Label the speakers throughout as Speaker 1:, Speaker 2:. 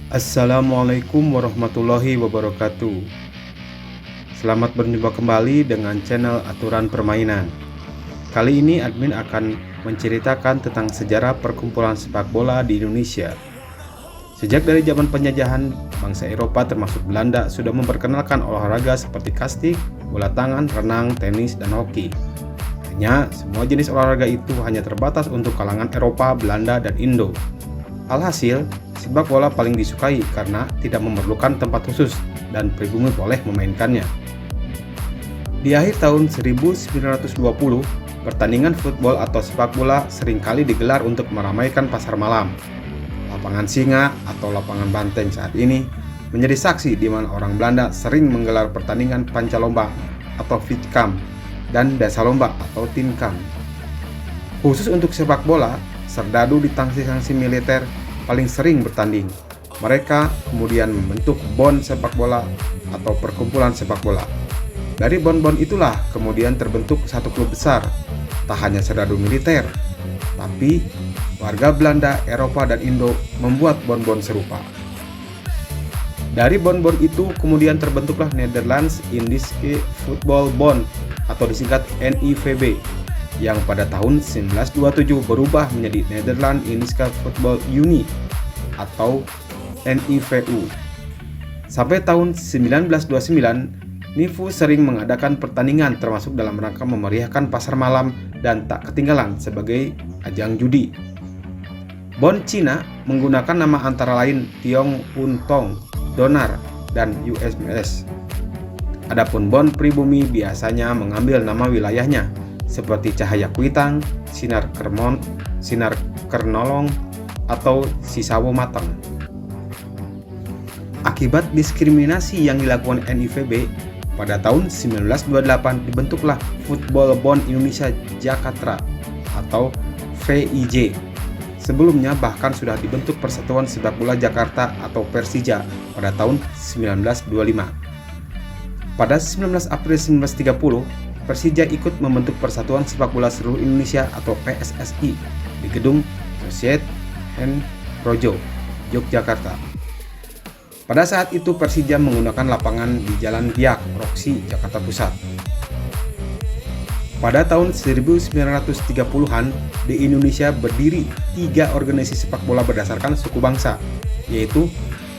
Speaker 1: Assalamualaikum warahmatullahi wabarakatuh. Selamat berjumpa kembali dengan channel Aturan Permainan. Kali ini admin akan menceritakan tentang sejarah perkumpulan sepak bola di Indonesia. Sejak dari zaman penjajahan, bangsa Eropa termasuk Belanda sudah memperkenalkan olahraga seperti kastik, bola tangan, renang, tenis, dan hoki. Hanya semua jenis olahraga itu hanya terbatas untuk kalangan Eropa, Belanda, dan Indo. Alhasil, sepak bola paling disukai karena tidak memerlukan tempat khusus dan pribumi boleh memainkannya. Di akhir tahun 1920, pertandingan football atau sepak bola seringkali digelar untuk meramaikan pasar malam. Lapangan Singa atau lapangan Banteng saat ini menjadi saksi di mana orang Belanda sering menggelar pertandingan pancalomba atau fietkamp dan dasalomba atau tienkamp. Khusus untuk sepak bola, serdadu di sanksi-sanksi militer paling sering bertanding. Mereka kemudian membentuk BON sepak bola atau perkumpulan sepak bola. Dari BON-BON itulah kemudian terbentuk satu klub besar. Tak hanya serdadu militer, tapi warga Belanda, Eropa, dan Indo membuat BON-BON serupa. Dari BON-BON itu kemudian terbentuklah Netherlands Indische Football Bond atau disingkat NIVB, yang pada tahun 1927 berubah menjadi Netherlands Indische Football Unie atau NIVU. Sampai tahun 1929, NIVU sering mengadakan pertandingan termasuk dalam rangka memeriahkan pasar malam dan tak ketinggalan sebagai ajang judi. BON Cina menggunakan nama antara lain Tiong Un Tong, Donar, dan USMS. Adapun BON pribumi biasanya mengambil nama wilayahnya, seperti Cahaya Kuitang, Sinar Kernolong, atau Sisawo Matang. Akibat diskriminasi yang dilakukan NIVB, pada tahun 1928 dibentuklah Football Bond Indonesia Jakarta atau VIJ. Sebelumnya bahkan sudah dibentuk Persatuan Sepak Bola Jakarta atau Persija pada tahun 1925. Pada 19 April 1930, Persija ikut membentuk Persatuan Sepak Bola Seluruh Indonesia atau PSSI di gedung Societe N. Projo, Yogyakarta. Pada saat itu Persija menggunakan lapangan di Jalan Biak, Roksi, Jakarta Pusat. Pada tahun 1930-an, di Indonesia berdiri 3 organisasi sepak bola berdasarkan suku bangsa, yaitu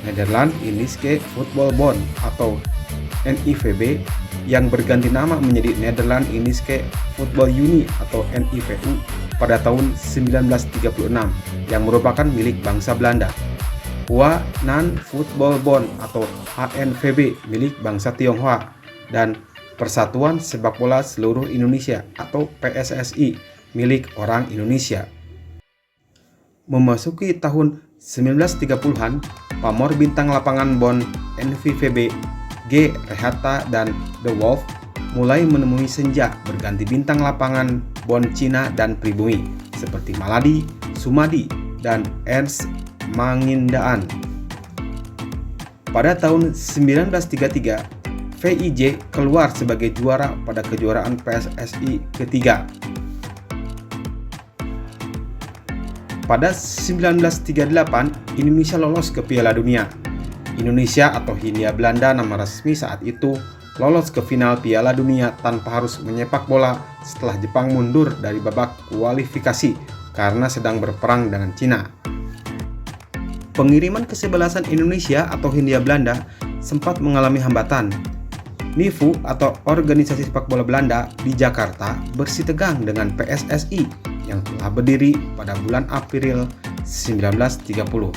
Speaker 1: Netherlands Indische Football Bond atau NIVB, yang berganti nama menjadi Netherlands Indische Football Unie atau NIVU pada tahun 1936 yang merupakan milik bangsa Belanda. Hua Nan Football Bond atau HNVB milik bangsa Tionghoa, dan Persatuan Sepak Bola Seluruh Indonesia atau PSSI milik orang Indonesia. Memasuki tahun 1930-an, pamor bintang lapangan BON NIVB G. Rehata dan The Wolf mulai menemui senja berganti bintang lapangan BON Cina dan pribumi seperti Maladi, Sumadi, dan Ernst Mangindaan. Pada tahun 1933, VIJ keluar sebagai juara pada kejuaraan PSSI ketiga. Pada 1938, Indonesia lolos ke Piala Dunia. Indonesia atau Hindia Belanda nama resmi saat itu lolos ke final Piala Dunia tanpa harus menyepak bola setelah Jepang mundur dari babak kualifikasi karena sedang berperang dengan Cina. Pengiriman kesebelasan Indonesia atau Hindia Belanda sempat mengalami hambatan. NIVU atau Organisasi Sepak Bola Belanda di Jakarta bersitegang dengan PSSI yang telah berdiri pada bulan April 1930.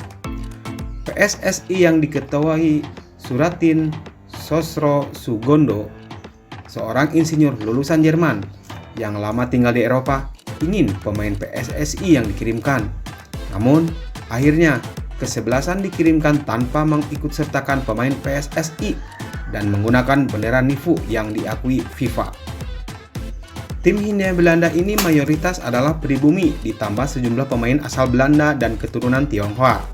Speaker 1: PSSI yang diketuai Suratin Sosro Sugondo, seorang insinyur lulusan Jerman yang lama tinggal di Eropa, ingin pemain PSSI yang dikirimkan. Namun, akhirnya kesebelasan dikirimkan tanpa mengikutsertakan pemain PSSI dan menggunakan bendera NIVU yang diakui FIFA. Tim Hindia Belanda ini mayoritas adalah pribumi ditambah sejumlah pemain asal Belanda dan keturunan Tionghoa.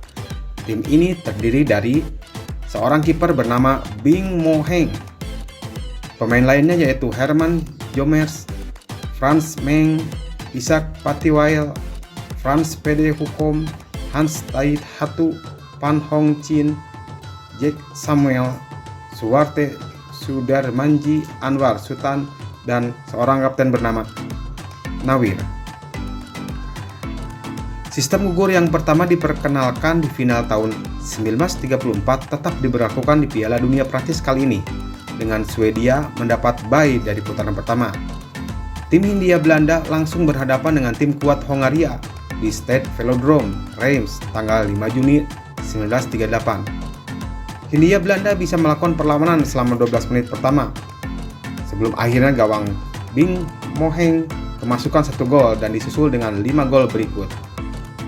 Speaker 1: Tim ini terdiri dari seorang kiper bernama Bing Mo Heng. Pemain lainnya yaitu Herman Jomers, Frans Meng, Isaac Patiwail, Frans Pede Hukom, Hans Tait Hatu, Pan Hong Chin, Jack Samuel, Suwarte Sudarmanji, Anwar Sultan, dan seorang kapten bernama Nawir. Sistem gugur yang pertama diperkenalkan di final tahun 1934 tetap diberlakukan di Piala Dunia Prancis kali ini, dengan Swedia mendapat bye dari putaran pertama. Tim Hindia Belanda langsung berhadapan dengan tim kuat Hongaria di Stade Velodrome, Reims, tanggal 5 Juni 1938. Hindia Belanda bisa melakukan perlawanan selama 12 menit pertama, sebelum akhirnya gawang Bing Moheng kemasukan 1 gol dan disusul dengan 5 gol berikut.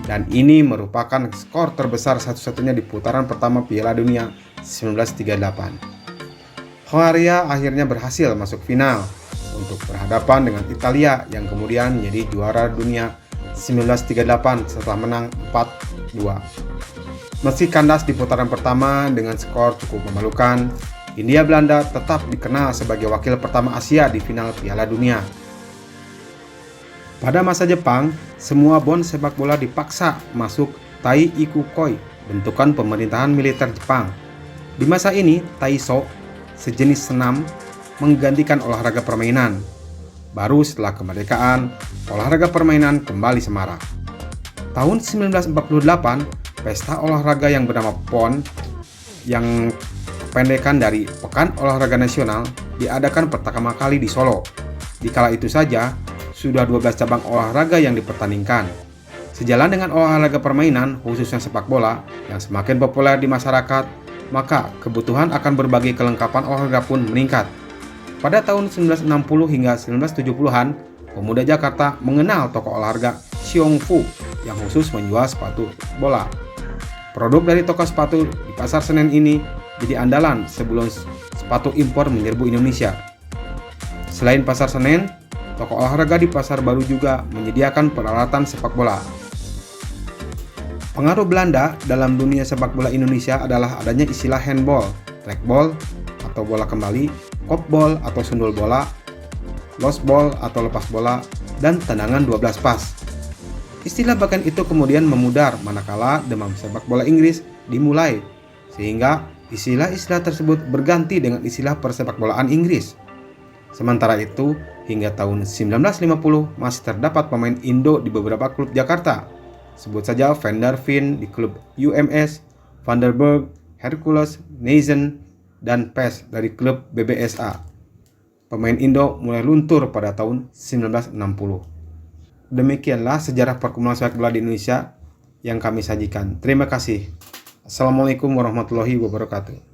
Speaker 1: Dan ini merupakan skor terbesar satu-satunya di putaran pertama Piala Dunia 1938. Hongaria akhirnya berhasil masuk final untuk berhadapan dengan Italia yang kemudian menjadi juara dunia 1938 setelah menang 4-2. Meski kandas di putaran pertama dengan skor cukup memalukan, Hindia Belanda tetap dikenal sebagai wakil pertama Asia di final Piala Dunia. Pada masa Jepang, semua bon sepak bola dipaksa masuk Tai-Ikukoi, bentukan pemerintahan militer Jepang. Di masa ini, Taiso, sejenis senam, menggantikan olahraga permainan. Baru setelah kemerdekaan, olahraga permainan kembali semarak. Tahun 1948, pesta olahraga yang bernama PON, yang kependekan dari Pekan Olahraga Nasional, diadakan pertama kali di Solo. Di kala itu saja, sudah 12 cabang olahraga yang dipertandingkan. Sejalan dengan olahraga permainan, khususnya sepak bola, yang semakin populer di masyarakat, maka kebutuhan akan berbagai kelengkapan olahraga pun meningkat. Pada tahun 1960 hingga 1970-an, pemuda Jakarta mengenal toko olahraga Xiongfu yang khusus menjual sepatu bola. Produk dari toko sepatu di Pasar Senen ini jadi andalan sebelum sepatu impor menyerbu Indonesia. Selain Pasar Senen, toko olahraga di Pasar Baru juga menyediakan peralatan sepak bola. Pengaruh Belanda dalam dunia sepak bola Indonesia adalah adanya istilah handball, trackball atau bola kembali, kopball atau sundul bola, lost ball atau lepas bola, dan tendangan 12 pas. Istilah bahkan itu kemudian memudar manakala demam sepak bola Inggris dimulai, sehingga istilah-istilah tersebut berganti dengan istilah persepakbolaan Inggris. Sementara itu, hingga tahun 1950 masih terdapat pemain Indo di beberapa klub Jakarta. Sebut saja Van der Veen di klub UMS, Van der Berg, Hercules, Nezen, dan Pes dari klub BBSA. Pemain Indo mulai luntur pada tahun 1960. Demikianlah sejarah perkembangan sepak bola di Indonesia yang kami sajikan. Terima kasih. Assalamualaikum warahmatullahi wabarakatuh.